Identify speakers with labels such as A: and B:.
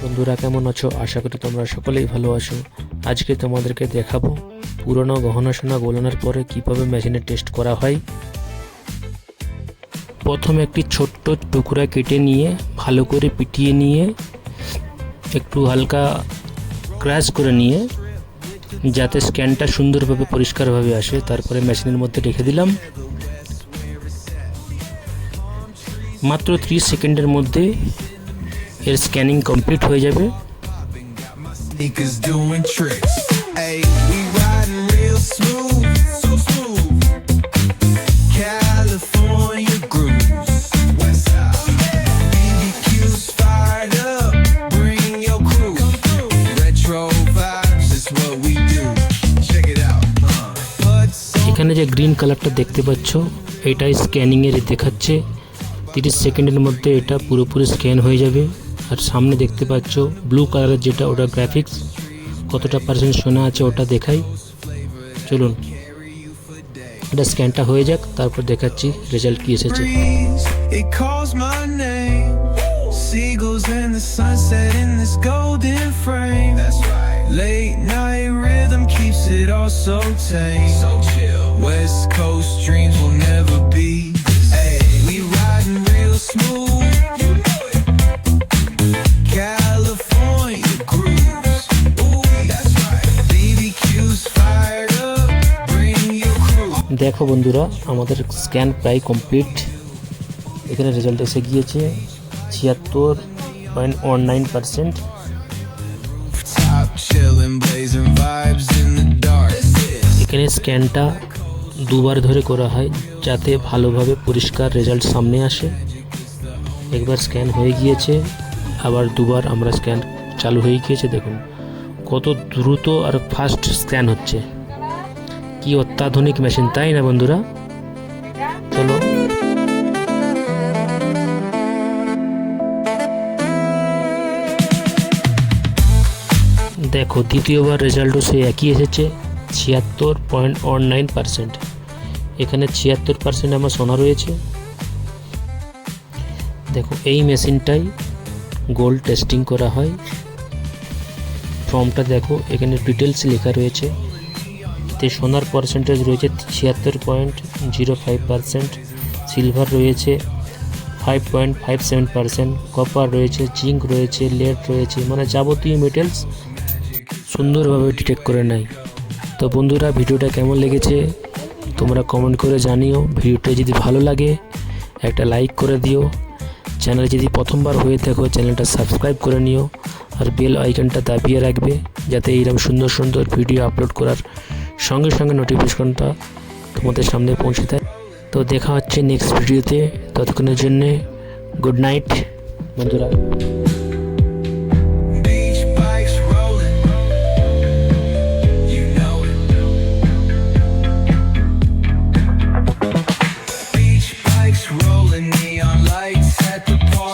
A: বন্ধুরা কেমন আছো? আশা করি তোমরা সকলেই ভালো আছো। আজকে তোমাদেরকে দেখাবো পুরনো গহনা সোনা গলানোর পরে কিভাবে মেশিনে টেস্ট করা হয়। প্রথমে একটি ছোট্ট টুকরা কেটে নিয়ে ভালো করে পিটিয়ে নিয়ে একটু হালকা ক্র্যাশ করে নিয়ে যাতে স্ক্যানটা সুন্দরভাবে পরিষ্কারভাবে আসে, তারপরে মেশিনের মধ্যে রেখে দিলাম। মাত্র 30 সেকেন্ডের মধ্যে এর স্ক্যানিং কমপ্লিট হয়ে যাবে। এখানে যে গ্রিন কালারটা দেখতে পাচ্ছ এটাই স্ক্যানিংয়ের দেখাচ্ছে। 30 সেকেন্ডের মধ্যে এটা পুরোপুরি স্ক্যান হয়ে যাবে। আর সামনে দেখতে পাচ্ছ ব্লু কালারের যেটা, ওটা গ্রাফিক্স কতটা পার্সেন্ট সোনা আছে ওটা দেখাই। চলুন এটা স্ক্যানটা হয়ে যাক, তারপর দেখাচ্ছি রেজাল্ট কি এসেছে। Seagulls in the sunset in this golden frame. That's right. Late night rhythm keeps it all so tame. So chill. West Coast dreams will never be. Hey, we riding real smooth. You know it. California grooves. Ooh, that's right. BBQ's fired up. Bring your crew. দেখো বন্ধুরা, আমাদের scan প্রায় complete. এখানে result এসে গিয়েছে 76.19%। এখানে স্ক্যানটা দুবার ধরে করা হয় যাতে ভালোভাবে পরিষ্কার রেজাল্ট সামনে আসে। একবার স্ক্যান হয়ে গিয়েছে, আবার দুবার আমরা স্ক্যান চালু হয়ে গিয়েছে। দেখুন কত দ্রুত আর ফাস্ট স্ক্যান হচ্ছে। কি অত্যাধুনিক মেশিন, তাই না বন্ধুরা? চলো দেখো দ্বিতীয়বার রেজাল্টও সে একই এসেছে, 76.19%। এখানে 76% আমার সোনা রয়েছে। দেখো এই মেশিনটাই গোল্ড টেস্টিং করা হয়। ফর্মটা দেখো, এখানে ডিটেলস লেখা রয়েছে। এতে সোনার পার্সেন্টেজ রয়েছে 76.05%, সিলভার রয়েছে 5.57%, কপার রয়েছে, জিঙ্ক রয়েছে, লেড রয়েছে, মানে যাবতীয় মেটেলস সুন্দরভাবে ডিটেক্ট করে নেয়। তো বন্ধুরা ভিডিওটা কেমন লেগেছে তোমরা কমেন্ট করে জানিও। ভিডিওটা যদি ভালো লাগে একটা লাইক করে দিও। চ্যানেল যদি প্রথমবার হয়ে থাকো চ্যানেলটা সাবস্ক্রাইব করে নিও, আর বেল আইকনটা দাবিয়ে রাখবে যাতে এইরকম সুন্দর সুন্দর ভিডিও আপলোড করার সঙ্গে সঙ্গে নোটিফিকেশনটা তোমাদের সামনে পৌঁছে দেয়। তো দেখা হচ্ছে নেক্সট ভিডিওতে, ততক্ষণের জন্যে গুড নাইট বন্ধুরা।